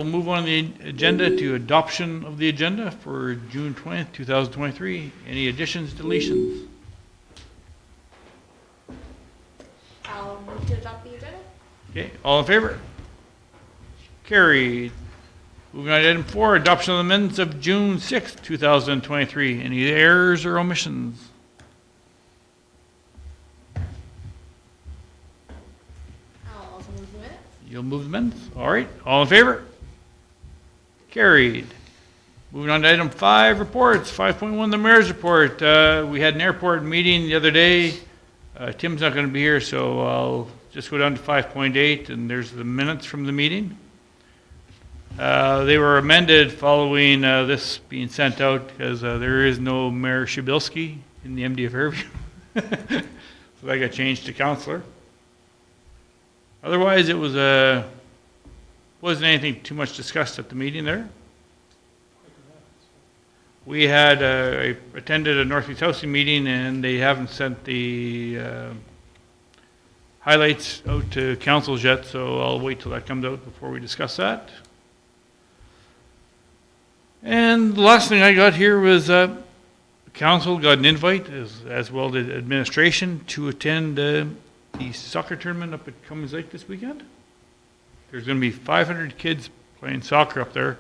We'll move on the agenda to adoption of the agenda for June 20th, 2023. Any additions, deletions? I'll move to adopt the agenda. Okay, all in favor? Carried. Moving on to item 4, adoption of the minutes of June 6th, 2023. Any errors or omissions? I'll also move the minutes. You'll move the minutes? All right, all in favor? Carried. Moving on to item 5, reports. 5.1, the mayor's report. We had an airport meeting the other day. Tim's not going to be here, so I'll just go down to 5.8, and there's the minutes from the meeting. They were amended following this being sent out because there is no Mayor Shabilsky in the MD of Fairview. So that got changed to councillor. Otherwise, it was wasn't anything too much discussed at the meeting there. We had I attended a Northeast Housing meeting, and they haven't sent the highlights out to councils yet, so I'll wait till that comes out before we discuss that. And the last thing I got here was council got an invite, as well as administration, to attend the soccer tournament up at Cummins Lake this weekend. There's going to be 500 kids playing soccer up there,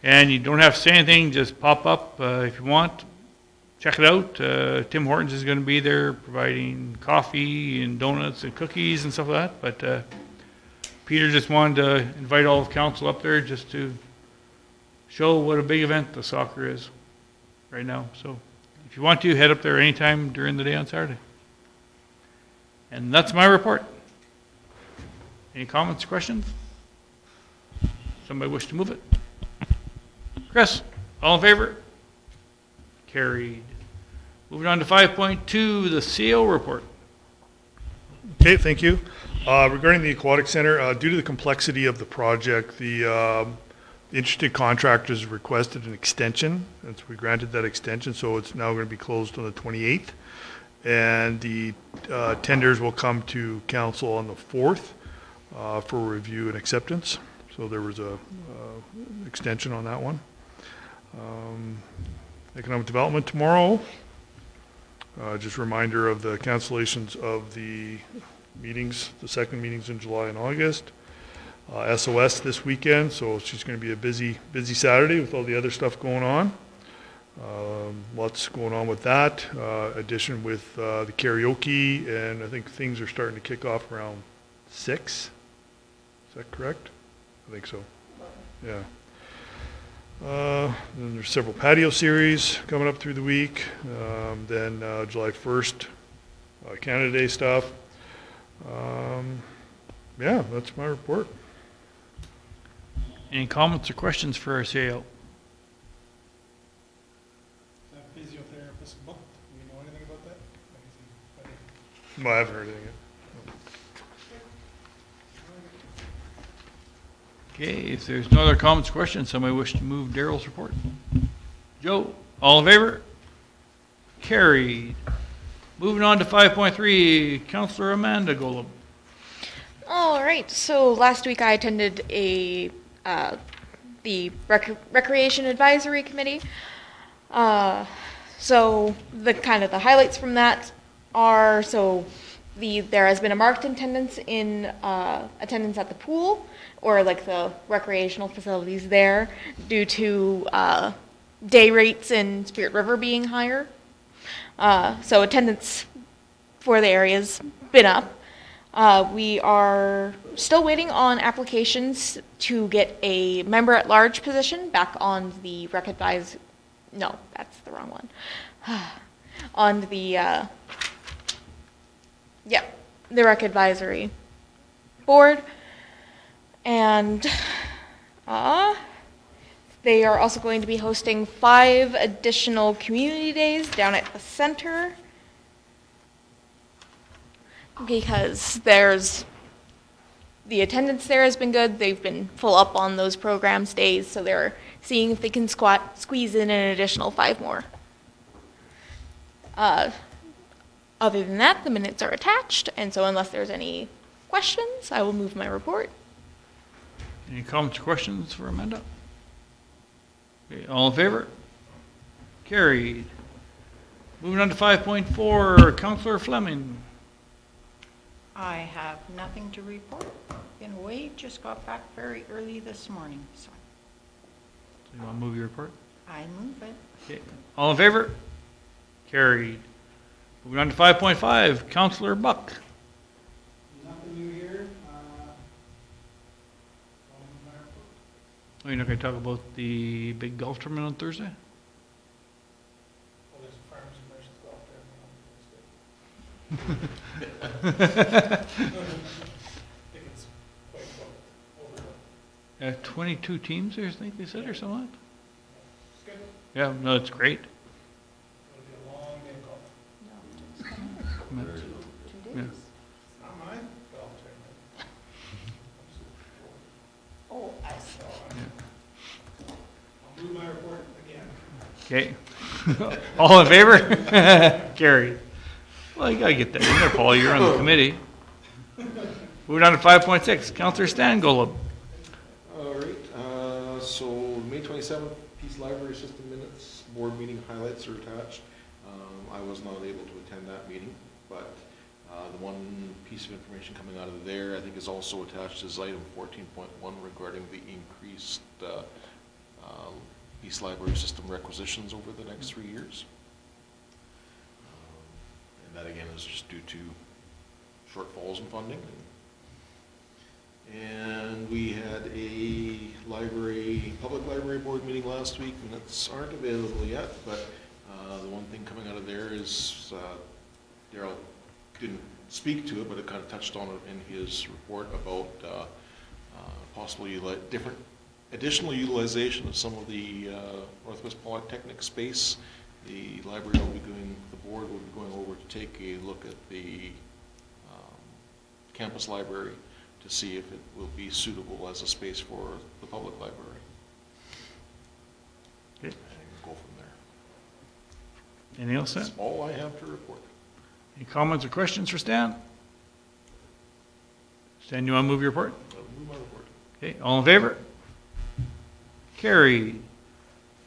and you don't have to say anything, just pop up if you want. Check it out. Tim Hortons is going to be there providing coffee and donuts and cookies and stuff like that, but Peter just wanted to invite all of council up there just to show what a big event the soccer is right now. So if you want to, head up there anytime during the day on Saturday. And that's my report. Any comments or questions? Somebody wish to move it? Chris, all in favor? Carried. Moving on to 5.2, the CO report. Okay, thank you. Regarding the Aquatic Center, due to the complexity of the project, the interested contractors requested an extension, and so we granted that extension, so it's now going to be closed on the 28th. And the tenders will come to council on the 4th for review and acceptance. So there was a extension on that one. Economic development tomorrow. Just a reminder of the cancellations of the meetings, the second meetings in July and August. SOS this weekend, so it's just going to be a busy Saturday with all the other stuff going on. Lots going on with that. Addition with the karaoke, and I think things are starting to kick off around 6. Is that correct? I think so. Yeah. Then there's several patio series coming up through the week. Then July 1st, Canada Day stuff. Yeah, that's my report. Any comments or questions for our CEO? That physiotherapist booked. Do you know anything about that? No, I haven't heard anything yet. Okay, if there's no other comments or questions, somebody wish to move Daryl's report? Joe, all in favor? Carried. Moving on to 5.3, Councillor Amanda Golub. All right. So last week I attended the Recreation Advisory Committee. So the highlights from that are there has been a marked attendance at the pool or like the recreational facilities there due to day rates in Spirit River being higher. So attendance for the area's been up. We are still waiting on applications to get a member-at-large position back on the no, that's the wrong one. On the Rec Advisory Board. And they are also going to be hosting 5 additional community days down at the center, because the attendance there has been good. They've been full up on those programs days, so they're seeing if they can squeeze in an additional 5 more. Other than that, the minutes are attached, and so unless there's any questions, I will move my report. Any comments or questions for Amanda? Okay, all in favor? Carried. Moving on to 5.4, Councillor Fleming. I have nothing to report. Been away, just got back very early this morning, so Do you want to move your report? I move it. Okay, all in favor? Carried. Moving on to 5.5, Councillor Buck. Nothing new here. Oh, you're not going to talk about the big golf tournament on Thursday? Well, there's a farmers and merchants golf tournament on Thursday. I think it's quite overbooked. 22 teams there, I think they said, or something? It's good. Yeah, no, it's great. It'll be a long day of golf. No, Yeah. 2 Yeah. days. Not mine, golf tournament. Oh, I saw. I'll move my report again. Okay. All in favor? Carried. Well, you gotta get that in there, Paul, you're on the committee. Moving on to 5.6, Councillor Stan Golub. All right, so May 27th, Peace Library System Minutes, board meeting highlights are attached. I was not able to attend that meeting, but the one piece of information coming out of there, I think is also attached as item 14.1 regarding the increased Peace Library System requisitions over the next 3 years. And that again is just due to shortfalls in funding. And we had a public library board meeting last week, minutes aren't available yet, but the one thing coming out of there is, Daryl didn't speak to it, but it kind of touched on it in his report about possible different additional utilization of some of the Northwest Polytechnic space. The library will be the board will be going over to take a look at the campus library to see if it will be suitable as a space for the public library. Okay. And go from there. Anything else, Stan? That's all I have to report. Any comments or questions for Stan? Stan, you want to move your report? I'll move my report. Okay, all in favor? Carried.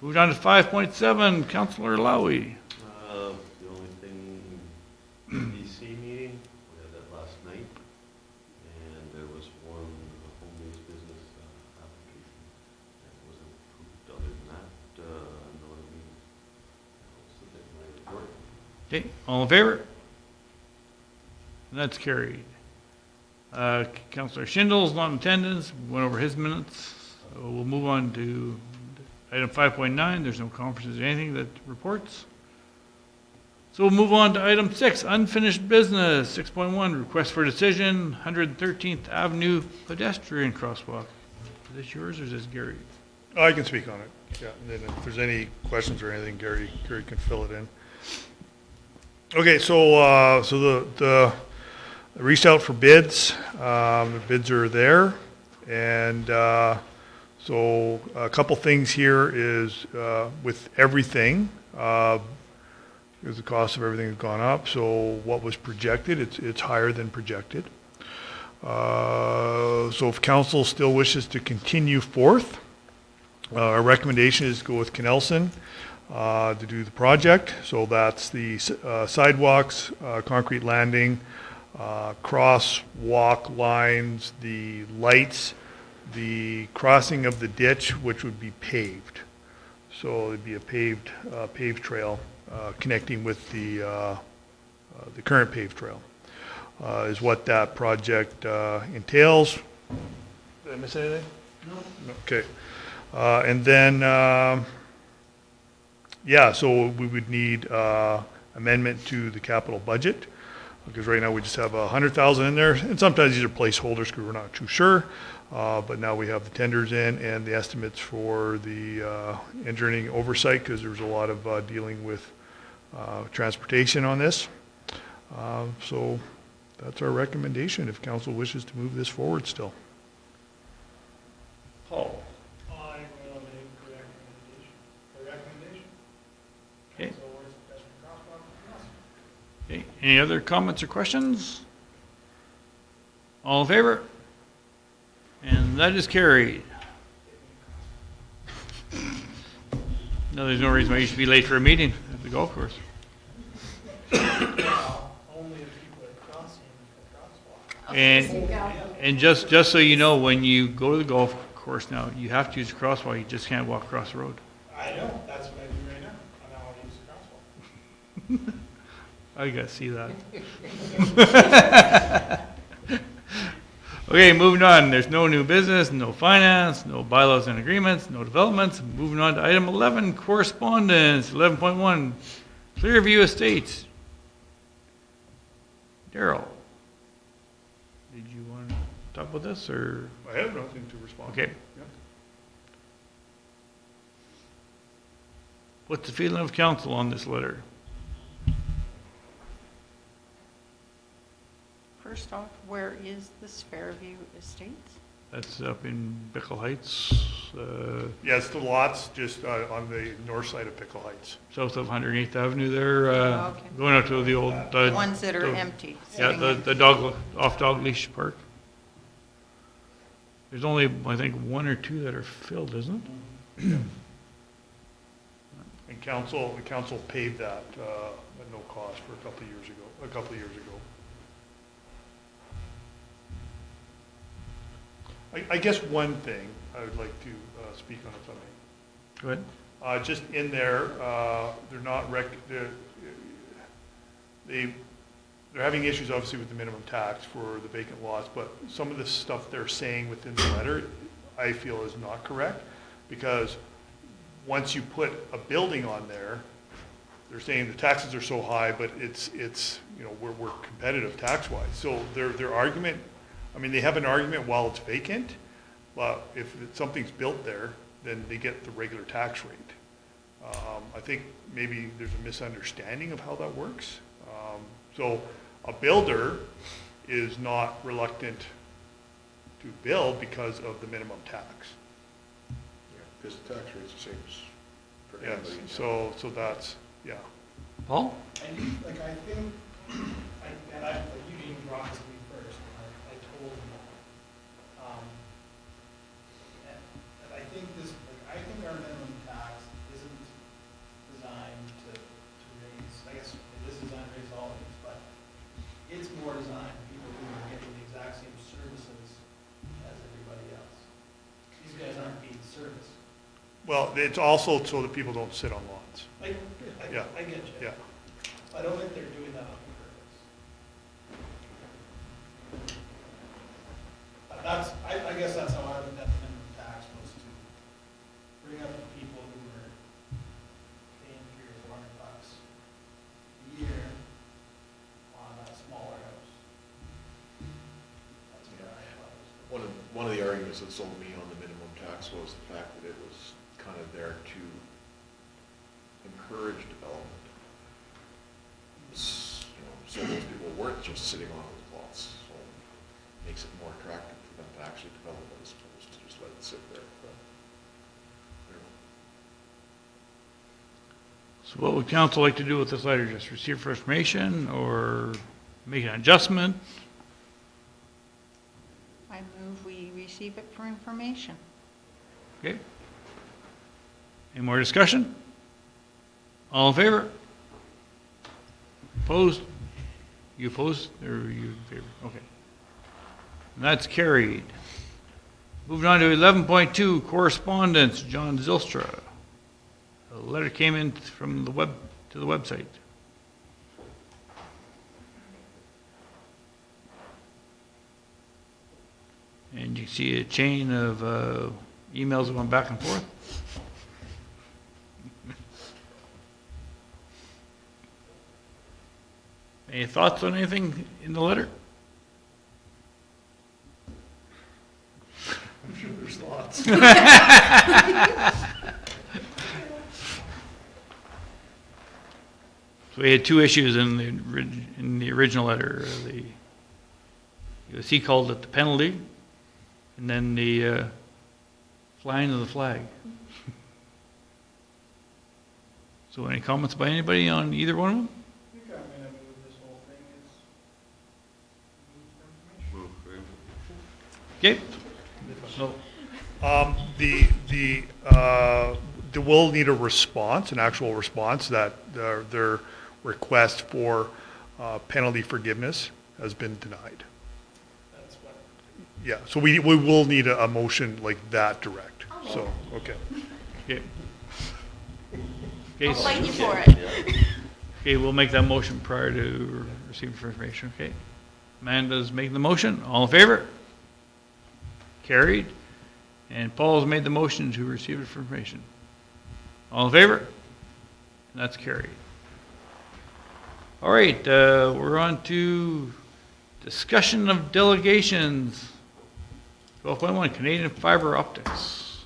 Moving on to 5.7, Councillor Lowy. The only thing, BC meeting, we had that last night, and there was one home-based business application that wasn't approved. Other than that, no other meetings. I'll submit my report. Okay, all in favor? And that's carried. Councillor Schindel's not in attendance, went over his minutes. So we'll move on to item 5.9. There's no conferences or anything that reports. So we'll move on to item 6, unfinished business. 6.1, request for decision, 113th Avenue pedestrian crosswalk. Is this yours or is this Gary? I can speak on it, yeah, and then if there's any questions or anything, Gary can fill it in. Okay, so the I reached out for bids, the bids are there, and so a couple things here is with everything, because the cost of everything has gone up, so what was projected, it's higher than projected. So if council still wishes to continue forth, our recommendation is to go with Knelson to do the project. So that's the sidewalks, concrete landing, crosswalk lines, the lights, the crossing of the ditch, which would be paved. So it'd be a paved trail connecting with the current paved trail is what that project entails. Did I miss anything? No. Okay. And then, yeah, so we would need amendment to the capital budget, because right now we just have 100,000 in there, and sometimes these are placeholders because we're not too sure. But now we have the tenders in and the estimates for the engineering oversight, because there was a lot of dealing with transportation on this. So that's our recommendation if council wishes to move this forward still. Paul. I will make the recommendation. Okay. So where's the pedestrian crosswalk? Okay. Any other comments or questions? All in favor? And And that is carried. No, there's no reason why you should be late for a meeting at the golf course. Well, only if people are crossing the crosswalk. And just so you know, when you go to the golf course now, you have to use the crosswalk, you just can't walk across the road. I know, that's what I do right now. I know how to use the crosswalk. I gotta see that. Okay, moving on. There's no new business, no finance, no bylaws and agreements, no developments. Moving on to item 11, correspondence. 11.1, Clearview Estates. Daryl, did you want to talk about this, or? I have nothing to respond. Okay. Yep. What's the feeling of council on this letter? First off, where is this Fairview Estates? That's up in Bickle Heights, Yeah, it's the lots just on the north side of Pickle Heights. south of 108th Avenue there, Okay. going out to the old. The ones that are the- empty. Yeah, sitting the dog, off Dog Leash Park. There's only, I think, one or two that are filled, isn't it? And the council paved that at no cost for a couple of years ago. I guess one thing I would like to speak on, if I may. Go ahead. Just in there, they're not they're having issues obviously with the minimum tax for the vacant lots, but some of the stuff they're saying within the letter, I feel is not correct, because once you put a building on there, they're saying the taxes are so high, but it's you know, we're competitive tax-wise. So their argument, I mean, they have an argument while it's vacant, but if something's built there, then they get the regular tax rate. I think maybe there's a misunderstanding of how that works. So a builder is not reluctant to build because of the minimum tax. Because the tax rate's the same as for Yes, anybody in town. so that's, yeah. Paul? And you, like, I think, like, you even brought this to me first, and I told him that. And I think I think our minimum tax isn't designed to raise, I guess it is designed to raise all of these, but it's more designed for people who are getting the exact same services as everybody else. These guys aren't being serviced. Well, it's also so that people don't sit on lots. Yeah. I get you. Yeah. I don't think they're doing that on purpose. I guess that's how I looked at the minimum tax, was to bring up the people who were paying $300 or $400 a year on a smaller house. That's where I thought it was. One of the arguments that sold me on the minimum tax was the fact that it was kind of there to encourage development. You know, so those people weren't just sitting on those lots, so it makes it more attractive for them to actually develop it as opposed to just let it sit there. But, you know. So what would council like to do with this letter? Just receive for information or make an adjustment? I move we receive it for information. Okay. Any more discussion? All in favor? Opposed? You opposed or you in favor? Okay. And that's carried. Moving on to 11.2, correspondence, John Zilstra. A letter came in from the web to the website. And you see a chain of emails going back and forth. Any thoughts on anything in the letter? I'm sure there's lots. So we had two issues in the original letter. He called it the penalty, and then the flying of the flag. So any comments by anybody on either one of them? I think I'm gonna move this whole thing as, move for information. Okay, No. They will need a response, an actual response, that their request for penalty forgiveness has been denied. That's what, Yeah, so we will need a motion like that direct, so, okay. Okay. Okay, I'll so- fight you for it. okay, we'll make that motion prior to receiving information, okay? Amanda's making the motion, all in favor? Carried. And Paul's made the motion to receive information. All in favor? And that's carried. All right, we're on to discussion of delegations. 12.1, Canadian Fiber Optics.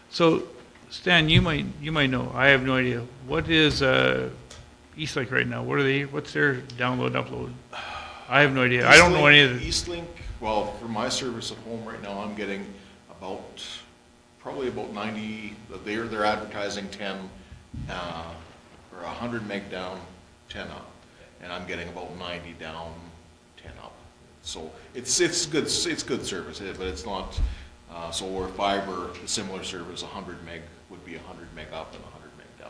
So, Stan, you might know, I have no idea. What is Eastlink right now? What's their download, upload? I have no idea. I don't know any of the, Eastlink, well, for my service at home right now, I'm getting probably about 90, they're advertising 10, or 100 meg down, 10 up. And I'm getting about 90 down, 10 up. So it's good service, but it's not, so where fiber, the similar service, 100 meg would be 100 meg up and 100 meg down.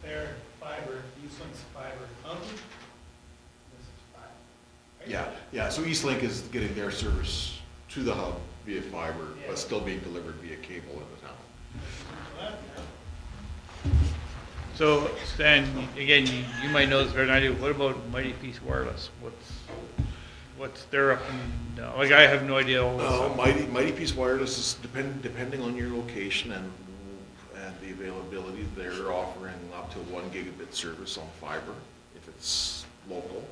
their fiber, Eastlink's fiber county, this is fiber. right? Yeah, so Eastlink is getting their service to the hub via fiber, Yeah. but still being delivered via cable in the town. So that- so Stan, again, you might know this better than I do. What about Mighty Peace Wireless? What's their up and down? Like, I have no idea all this stuff. Mighty Peace Wireless is depending on your location and the availability, they're offering up to 1 gigabit service on fiber if it's local.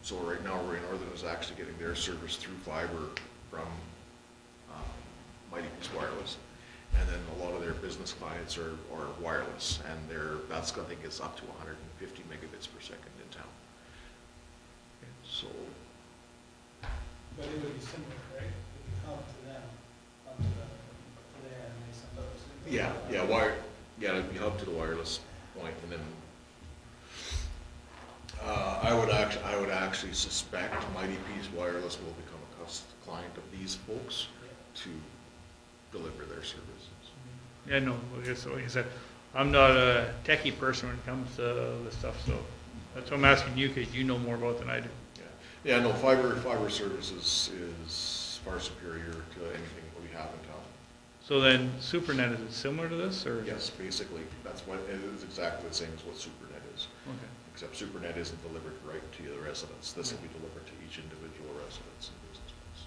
So right now, Ray Northern is actually getting their service through fiber from Mighty Peace Wireless. And then a lot of their business clients are wireless, and that's, I think, it's up to 150 megabits per second in town. So, But it would be similar, right? It would come to them, up to there, and they send those. it'd be hub to the wireless point, and then I would actually suspect Mighty Peace Wireless will become a client of these folks to deliver their services. Yeah, no, like I said, I'm not a techie person when it comes to this stuff, so that's why I'm asking you, because you know more about it than I do. Yeah, no, fiber services is far superior to anything that we have in town. So then, SuperNet, is it similar to this, or? Yes, basically, that's what, it is exactly the same as what SuperNet is, Okay. except SuperNet isn't delivered right to the residents. This will be delivered to each individual residence and business place.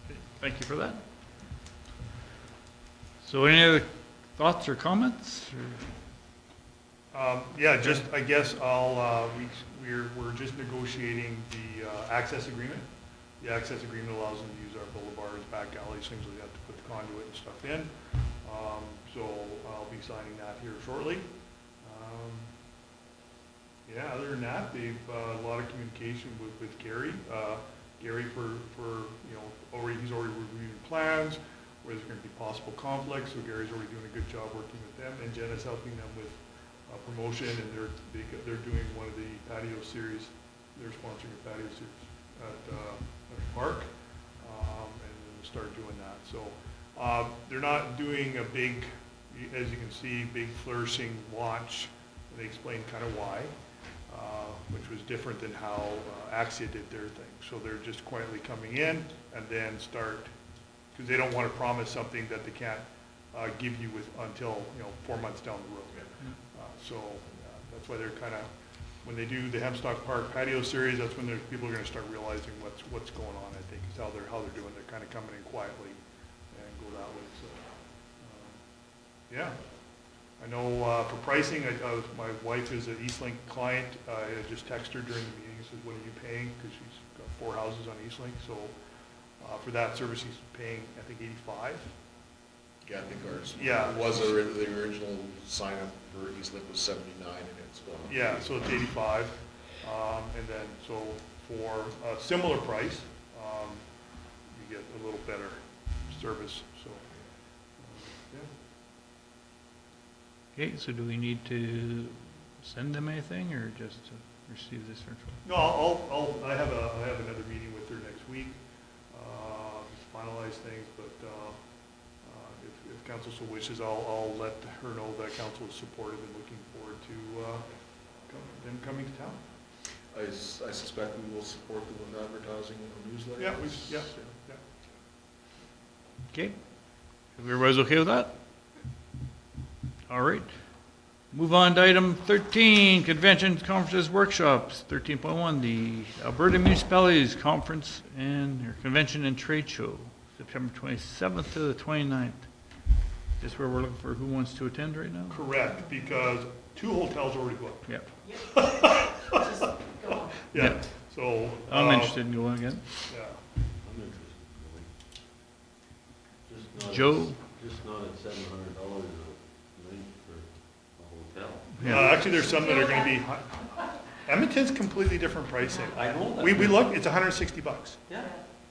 Okay, thank you for that. So any other thoughts or comments? Yeah, just, I guess we're just negotiating the access agreement. The access agreement allows them to use our boulevards, back alleys, things like that to put the conduit and stuff in. So I'll be signing that here shortly. Yeah, other than that, they've, a lot of communication with Gary. Gary he's already reviewing plans, where there's gonna be possible conflicts, so Gary's already doing a good job working with them, and Jen is helping them with promotion, and they're doing one of the patio series, they're sponsoring a patio series at the park, and we'll start doing that, so, they're not doing a big, as you can see, big flourishing launch, they explained kind of why, which was different than how Axia did their thing, so they're just quietly coming in, and then start, because they don't want to promise something that they can't give you until 4 months down the road. So that's why they're kind of, when they do the Hemstock Park patio series, that's when people are going to start realizing what's going on. I think is how they're doing. They're kind of coming in quietly and go that way. So yeah, I know for pricing, my wife is an Eastlink client. I just texted her during the meeting. Said, "What are you paying?" Because she's got 4 houses on Eastlink. So for that service, he's paying I think $85. Yeah, I think ours Yeah. the original sign up for Eastlink was 79, and it's gone up. Yeah, so it's 85, and then, so for a similar price, you get a little better service, so, yeah. Okay, so do we need to send them anything, or just receive this info? No, I have another meeting with her next week, just finalize things, but, if council so wishes, I'll let her know that council is supportive and looking forward to, them coming to town. I suspect we will support them with advertising in the newsletter. Yeah, yeah. Okay. Everybody's okay with that? All right. Move on to item 13, conventions, conferences, workshops. 13.1, the Alberta Municipalities Conference and their Convention and Trade Show, September 27th to the 29th. Is this where we're looking for who wants to attend right now? Correct, because 2 hotels already booked. Yep. Yeah, so. I'm interested in going again. Yeah. I'm interested in going. Just not at- Joe? Just not at $700 a night for a hotel. Yeah. Actually, there's some that are gonna be, Edmonton's completely different pricing. I know that. We looked, it's $160. Yeah,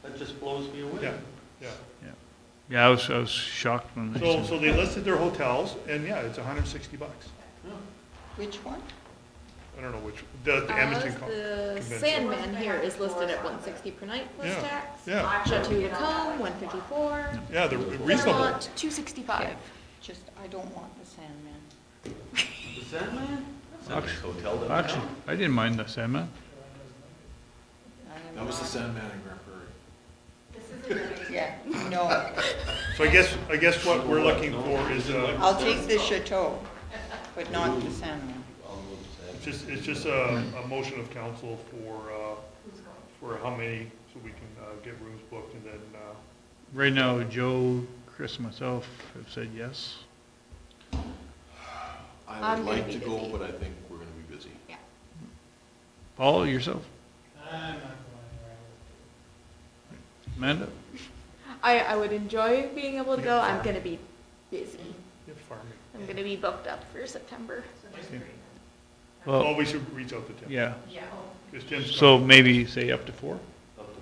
that just blows me away. Yeah, yeah. Yeah, I was shocked when they said. So they listed their hotels, and yeah, it's $160. Yeah. Which one? I don't know which, the Edmonton. The Convention. Sandman here is listed at 160 per night plus Yeah, tax. yeah. Chateau Lacombe, 154. Yeah, they're reasonable. Vermont, 265. Just, I don't want the Sandman. The Sandman? That's a nice Actually- hotel downtown. Actually, I didn't mind the Sandman. I am That was the not- Sandman in Grand Prairie. Yeah, no. So I guess what we're looking for is, I'll take the Chateau, but not the Sandman. I'll go to Sandman. it's just a motion of council for how many, so we can get rooms booked, and then, Right now, Joe, Chris, and myself have said yes. I I'm would gonna like be to go, busy. but I think we're gonna be busy. Paul, yourself? I'm not going Amanda? I would enjoy being able to go. I'm going to be busy. get farming. I'm going to be booked up for September. Well, Oh, we should reach out to Tim. yeah, Because Tim's. so maybe say up to 4? Up to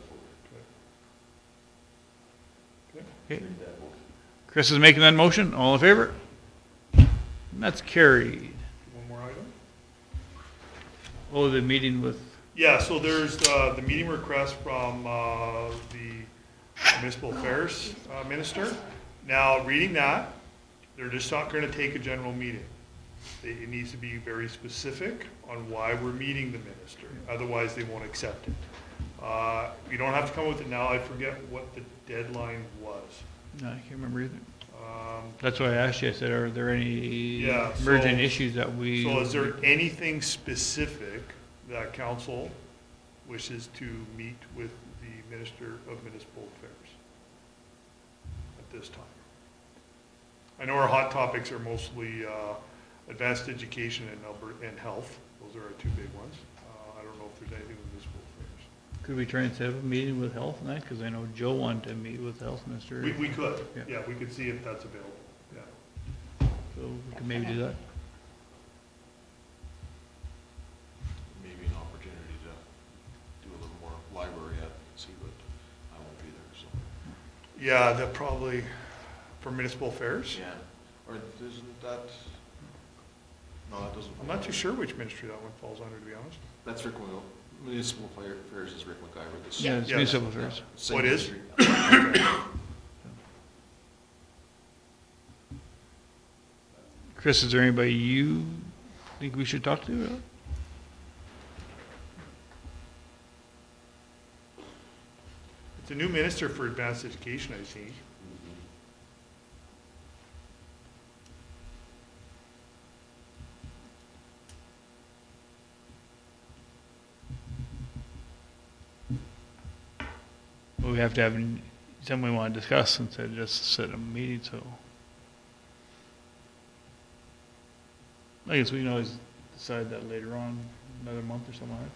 4. Okay. Make that motion. Chris is making that motion, all in favor? And that's carried. One more item? Oh, the meeting with, Yeah, so there's the meeting request from the municipal affairs minister. Now, reading that, they're just not going to take a general meeting. It needs to be very specific on why we're meeting the minister, otherwise they won't accept it. You don't have to come with it now, I forget what the deadline was. no, I can't remember either. Um, That's why I asked you, I said, are there any Yeah, so- emergent issues that we? So is there anything specific that council wishes to meet with the Minister of Municipal Affairs at this time? I know our hot topics are mostly advanced education and health. Those are our 2 big ones. I don't know if there's anything with municipal affairs. Could we try and set up a meeting with health and that? Because I know Joe wanted to meet with the health minister. We could, Yeah. yeah, we could see if that's available, yeah. So we could maybe do that. Maybe an opportunity to do a little more library at sea, but I won't be there, so. Yeah, that probably, for municipal affairs? Yeah, or isn't that, no, that doesn't. I'm not too sure which ministry that one falls under, to be honest. That's Rick Municipal Affairs is Rick McIver. This- Yeah, it's Yeah. municipal affairs. Same What is? ministry. Chris, is there anybody you think we should talk to? It's a new minister for advanced education, I see. Well, we have to have something we want to discuss instead of just set a meeting, so. I guess we can always decide that later on, another month or something like that.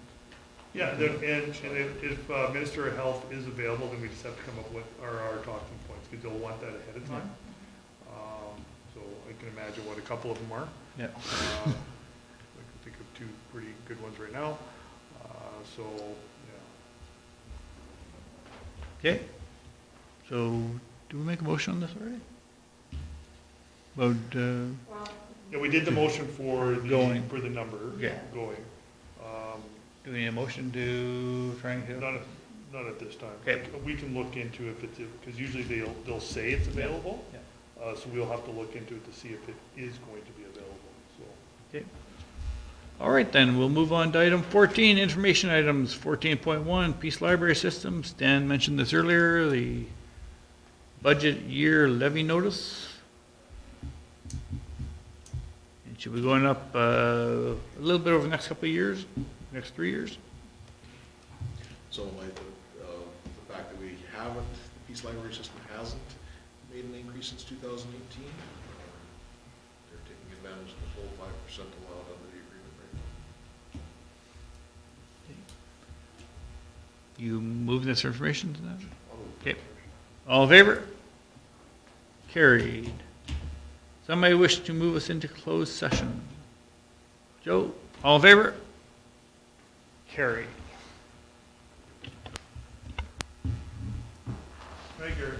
Yeah, and if Minister of Health is available, then we just have to come up with our talking points, because they'll want that ahead of time. So I can imagine what a couple of them are. Yeah. I can think of 2 pretty good ones right now. So, yeah. Okay. So, do we make a motion on this already? About, Yeah, we did the motion for Going. for the number Yeah. going. Do we need a motion to try and get? Not at this time. Okay. We can look into if it's, because usually they'll say it's available. So we'll have to look into it to see if it is going to be available, so. Okay. All right, then, we'll move on to item 14, information items. 14.1, Peace Library Systems. Dan mentioned this earlier, the budget year levy notice. And should be going up a little bit over the next couple of years, next 3 years? So in light of the fact that we haven't, the Peace Library System hasn't made an increase since 2018, they're taking advantage of the full 5% allowed under the agreement right now. You moving this information to that? Okay. All in favor? Carried. Somebody wish to move us into closed session? Joe, all in favor? Carried. Thank you.